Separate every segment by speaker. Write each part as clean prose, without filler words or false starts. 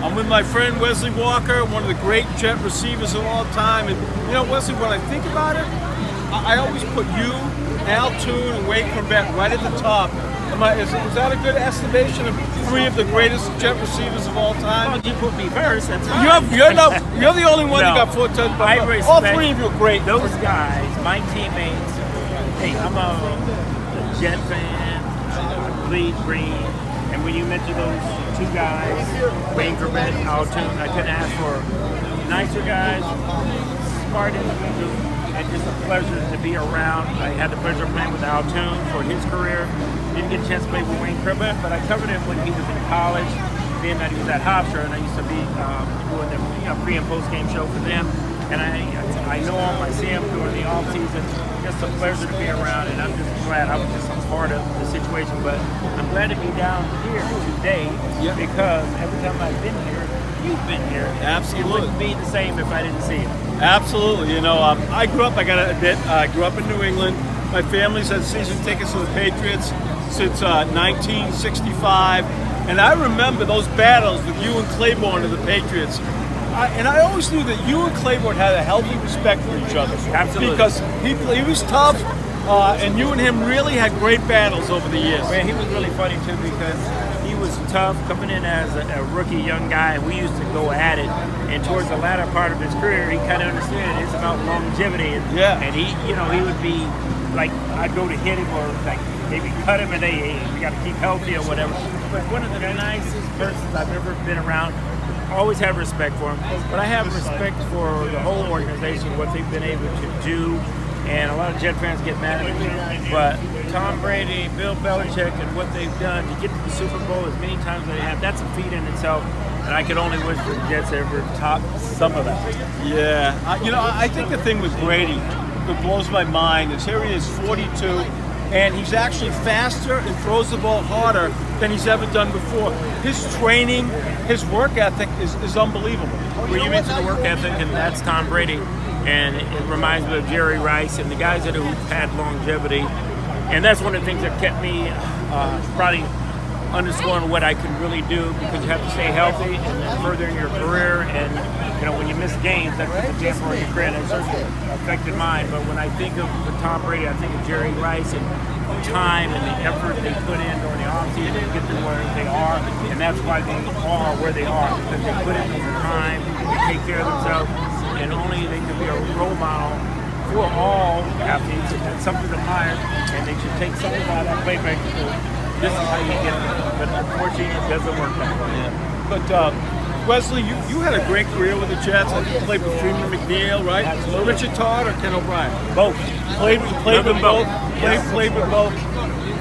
Speaker 1: I'm with my friend Wesley Walker, one of the great Jet receivers of all time. And you know, Wesley, when I think about it, I always put you, Al Toon, and Chrebet right at the top. Is that a good estimation of three of the greatest Jet receivers of all time?
Speaker 2: Well, you put me first. That's fine.
Speaker 1: You're the only one
Speaker 2: No,
Speaker 1: who got 4 touchdowns.
Speaker 2: I respect
Speaker 1: All three of you are great.
Speaker 2: Those guys, my teammates. Hey, I'm a Jet fan. I bleed green. And when you mention those two guys, Chrebet, Al Toon, I couldn't ask for nicer guys, smart individuals, and just a pleasure to be around. I had the pleasure of playing with Al Toon for his career. Didn't get a chance to play with Chrebet, but I covered him when he was in college, being that he was at Hofstra, and I used to be doing the pre and post game show for them. And I know him, I see him during the off season. Just a pleasure to be around, and I'm just glad I was just a part of the situation. But I'm glad to be down here today because every time I've been here, you've been here.
Speaker 1: Absolutely.
Speaker 2: It wouldn't be the same if I didn't see you.
Speaker 1: Absolutely. You know, I grew up, I got to admit, I grew up in New England. My family's had season tickets to the Patriots since 1965. And I remember those battles with you and Claiborne of the Patriots. And I always knew that you and Claiborne had a healthy respect for each other.
Speaker 2: Absolutely.
Speaker 1: Because he was tough, and you and him really had great battles over the years.
Speaker 2: Man, he was really funny too because he was tough coming in as a rookie young guy, and we used to go at it. And towards the latter part of his career, he kind of understood it's about longevity. And he, he would be like, I'd go to hit him or like maybe cut him, and hey, we got to keep healthy or whatever. But one of the nicest persons I've ever been around. Always have respect for him, but I have respect for the whole organization, what they've been able to do, and a lot of Jet fans get mad at me, but Tom Brady, Bill Belichick, and what they've done to get to the Super Bowl as many times as they have, that's a feat in itself, and I could only wish for the Jets to ever top some of that.
Speaker 1: Yeah, I think the thing with Brady that blows my mind is here he is 42, and he's actually faster and throws the ball harder than he's ever done before. His training, his work ethic is unbelievable.
Speaker 2: Well, you mentioned the work ethic, and that's Tom Brady, and it reminds me of Jerry Rice and the guys that have had longevity. And that's one of the things that kept me probably underscoring what I can really do, because you have to stay healthy and further in your career. And when you miss games, that puts a damper on your career, and it certainly affected mine. But when I think of Tom Brady, I think of Jerry Rice and time and the effort they put in during the offseason to get to where they are, and that's why they are where they are, because they put in the time to take care of themselves, and only they can be a role model for all athletes. That's something to admire, and they should take something out of that playbook. This is how you get it, but unfortunately it doesn't work that way.
Speaker 1: But Wesley, you had a great career with the Jets. I think you played with Freeman McNeil, right?
Speaker 2: Absolutely.
Speaker 1: Richard Todd or Ken O'Brien?
Speaker 2: Both.
Speaker 1: Played with both. Played with both.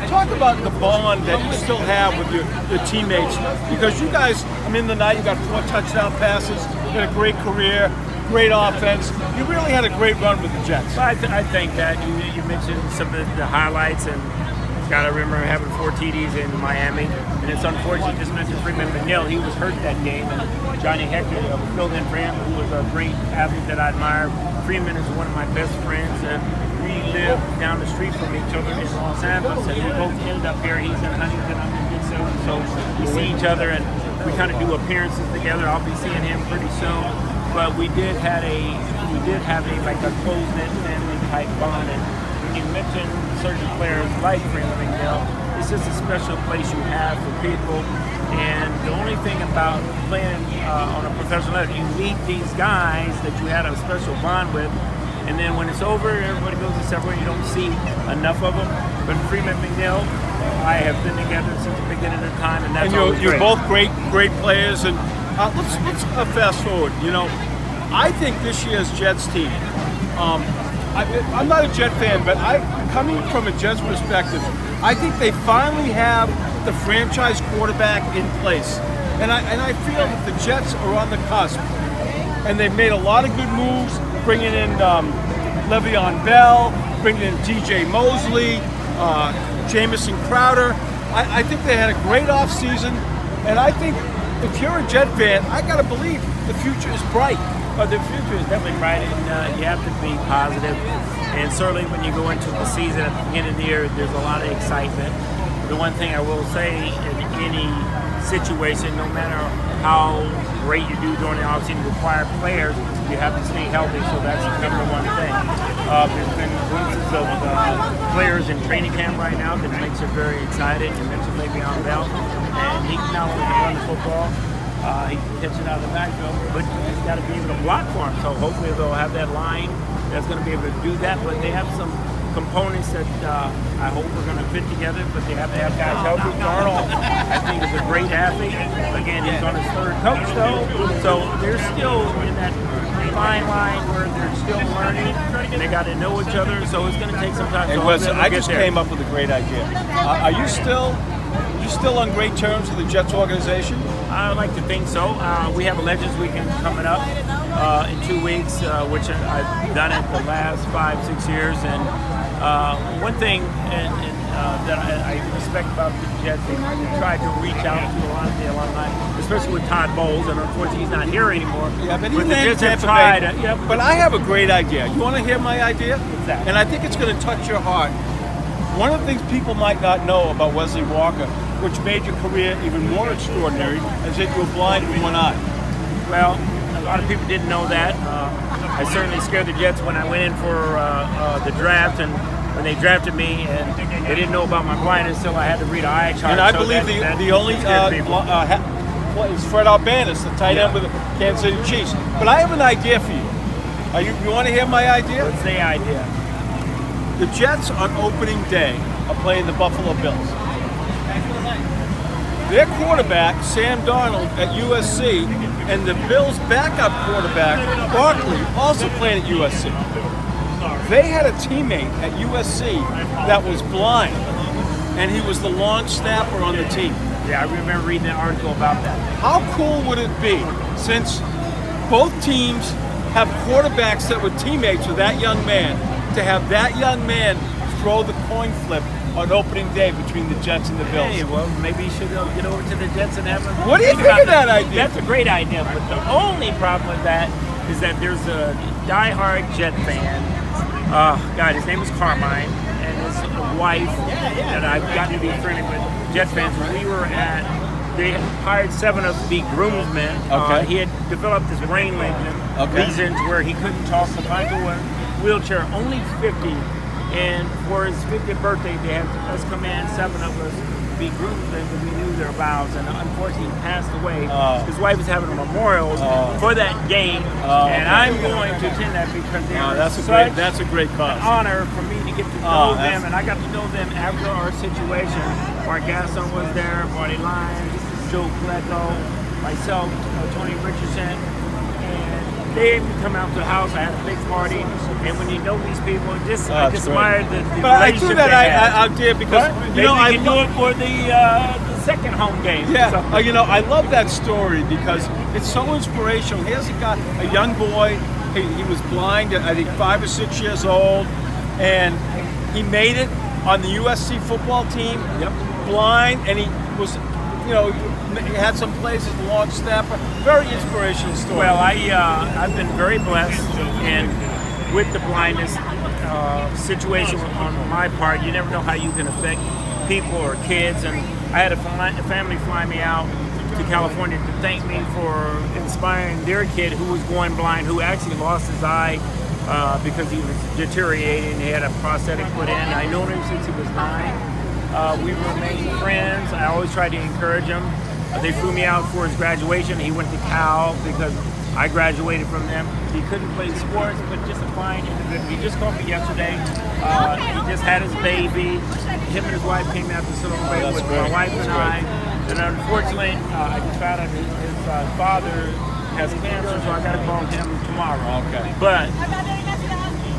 Speaker 1: Talk about the bond that you still have with your teammates, because you guys, the night you got 4 touchdown passes, you had a great career, great offense. You really had a great run with the Jets.
Speaker 2: I think that you mentioned some of the highlights, and I remember having 4 TDs in Miami, and it's unfortunate. Just mentioned Freeman McNeil. He was hurt that game, and Johnny Hector filled in for him, who was a great athlete that I admire. Freeman is one of my best friends, and we live down the street from each other in Los Angeles, and we both ended up here. He's in Huntington, I'm in Goodson, so we see each other, and we kind of do appearances together. I'll be seeing him pretty soon, but we did have a like a close-knit family type bond. And when you mention certain players like Freeman McNeil, it's just a special place you have for people. And the only thing about playing on a professional level, you meet these guys that you had a special bond with, and then when it's over, everybody goes their separate. You don't see enough of them. But Freeman McNeil, I have been together since the beginning of the time, and that's always
Speaker 1: you're
Speaker 2: great.
Speaker 1: both great players. And let's fast forward. I think this year's Jets team. I'm not a Jet fan, but coming from a Jets perspective, I think they finally have the franchise quarterback in place, and I feel that the Jets are on the cusp, and they've made a lot of good moves, bringing in Le'Veon Bell, bringing in T.J. Mosley, Jamison Crowder. I think they had a great offseason, and I think if you're a Jet fan, I gotta believe the future is bright.
Speaker 2: Well, the future is definitely bright, and you have to be positive. And certainly when you go into the season at the beginning of the year, there's a lot of excitement. The one thing I will say in any situation, no matter how great you do during the offseason, require players, you have to stay healthy, so that's the number one thing. There's been glimpses of players in training camp right now that makes it very exciting. You mentioned Le'Veon Bell, and he not only can run the football, he can catch it out of the backfield, but he's got to be able to block for him. So hopefully they'll have that line that's going to be able to do that, but they have some components that I hope are going to fit together, but they have to have guys healthy. Darnold, I think, is a great athlete. Again, he's on his third coach, though, so they're still in that fine line where they're still learning, and they got to know each other, so it's going to take some time.
Speaker 1: Hey, Wes, I just came up with a great idea. Are you still on great terms with the Jets organization?
Speaker 2: I like to think so. We have a Legends Weekend coming up in 2 weeks, which I've done it the last 5-6 years. And one thing that I respect about the Jets, they tried to reach out to a lot of the alumni, especially with Todd Bowles, and unfortunately he's not here anymore.
Speaker 1: Yeah, but
Speaker 2: the Jets have tried.
Speaker 1: But I have a great idea. You want to hear my idea?
Speaker 2: Exactly.
Speaker 1: And I think it's going to touch your heart. One of the things people might not know about Wesley Walker, which made your career even more extraordinary, is that you were blind in one eye.
Speaker 2: Well, a lot of people didn't know that. I certainly scared the Jets when I went in for the draft, and when they drafted me, and they didn't know about my blindness, so I had to read an eye chart.
Speaker 1: And I believe the only is Fred Albanis, the tight end with the Kansas City Chiefs. But I have an idea for you. You want to hear my idea?
Speaker 2: What's the idea?
Speaker 1: The Jets on opening day are playing the Buffalo Bills. Their quarterback, Sam Darnold, at USC, and the Bills' backup quarterback, Barkley, also playing at USC. They had a teammate at USC that was blind, and he was the long snapper on the team.
Speaker 2: Yeah, I remember reading an article about that.
Speaker 1: How cool would it be, since both teams have quarterbacks that were teammates with that young man, to have that young man throw the coin flip on opening day between the Jets and the Bills?
Speaker 2: Hey, well, maybe you should get over to the Jets and have them.
Speaker 1: What do you think of that idea?
Speaker 2: That's a great idea, but the only problem with that is that there's a diehard Jet fan. God, his name is Carmine, and his wife that I've gotten to be friendly with, Jet fans. They hired 7 of us to be groomsmen.
Speaker 1: Okay.
Speaker 2: He had developed this brain lesions where he couldn't talk, confined to a wheelchair, only 50. And for his 50th birthday, they had us come in, 7 of us, be groomsmen, because we knew their vows. And unfortunately, he passed away. His wife is having a memorial for that game, and I'm going to attend that because
Speaker 1: that's a great cause.
Speaker 2: An honor for me to get to know them, and I got to know them after our situation. Mark Gasson was there, Marty Lyons, Joe Cleggo, myself, Tony Richardson. They come out to the house. I had a big party, and when you know these people, I just admire the
Speaker 1: but I
Speaker 2: relationship
Speaker 1: do that idea because
Speaker 2: I can do it for the second home game.
Speaker 1: Yeah, so. I love that story because it's so inspirational. Here's a young boy. He was blind at I think 5 or 6 years old, and he made it on the USC football team.
Speaker 2: Yep.
Speaker 1: Blind, and he was. He had some plays as the long snapper. Very inspirational story.
Speaker 2: Well, I've been very blessed, and with the blindness situation on my part, you never know how you can affect people or kids. And I had a family fly me out to California to thank me for inspiring their kid who was going blind, who actually lost his eye because he was deteriorating. He had a prosthetic put in. I known him since he was 9. We remained friends. I always tried to encourage him. They flew me out for his graduation. He went to Cal because I graduated from them. He couldn't play sports, but just a fine individual. He just called me yesterday. He just had his baby. Him and his wife came out to celebrate with my wife and I. And unfortunately, I just found out his father has cancer, so I got to call him tomorrow.
Speaker 1: Okay.
Speaker 2: But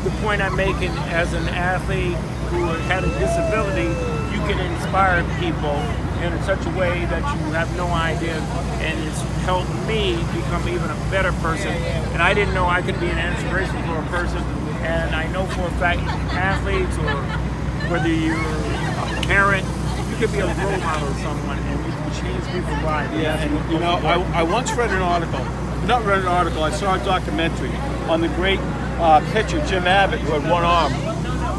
Speaker 2: the point I'm making, as an athlete who had a disability, you can inspire people in such a way that you have no idea, and it's helped me become even a better person. And I didn't know I could be an inspiration for a person, and I know for a fact athletes, or whether you're a parent, you could be a role model of someone, and you can change people's lives.
Speaker 1: Yeah, and I once read an article not read an article, I saw a documentary on the great pitcher Jim Abbott, who had one arm.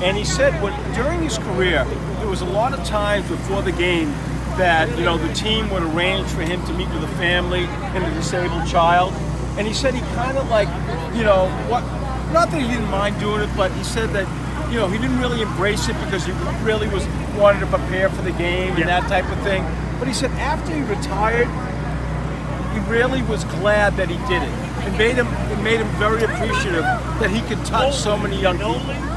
Speaker 1: And he said during his career, there was a lot of times before the game that, you know, the team would arrange for him to meet with a family and a disabled child. And he said he kind of like, you know, not that he didn't mind doing it, but he said that, you know, he didn't really embrace it because he really wanted to prepare for the game and that type of thing. But he said after he retired, he really was glad that he did it. It made him very appreciative that he could touch so many young people.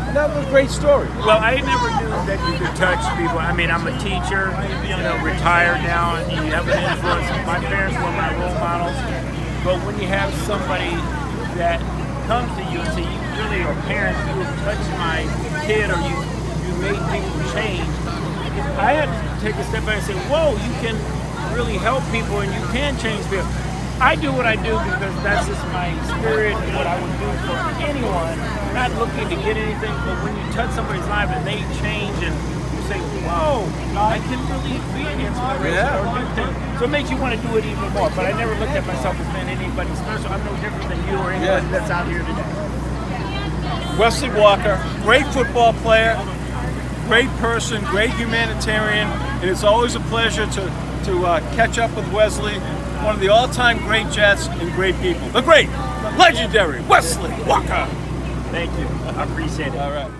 Speaker 1: And that was a great story.
Speaker 2: Well, I never knew that you could touch people. I mean, I'm a teacher, you know, retired now, and you have an influence. My parents were my role models. But when you have somebody that comes to you and say, you really are parents, you have touched my kid, or you made people change, I had to take a step back and say, whoa, you can really help people and you can change people. I do what I do because that's just my spirit and what I would do for anyone, not looking to get anything, but when you touch somebody's life and they change and you say, whoa, I can really be an inspiration or do things. So it makes you want to do it even more. But I never looked at myself as being anybody special. I'm no different than you or anybody that's out here today.
Speaker 1: Wesley Walker, great football player, great person, great humanitarian, and it's always a pleasure to catch up with Wesley, one of the all-time great Jets and great people. The great, legendary Wesley Walker.
Speaker 2: Thank you. I appreciate it.
Speaker 1: All right.